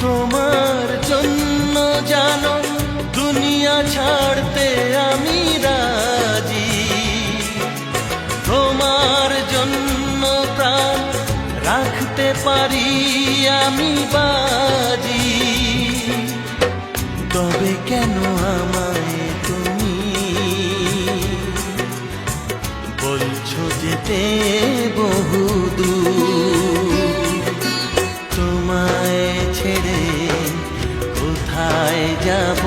তোমার জন্য জানো দুনিয়া ছাড়তে আমি রাজি, তোমার জন্য প্রাণ রাখতে পারি আমি বাজি। তবে কেন আমায় তুমি বলছো যেতে বহুদূর? তোমায় ছেড়ে কোথায় যাব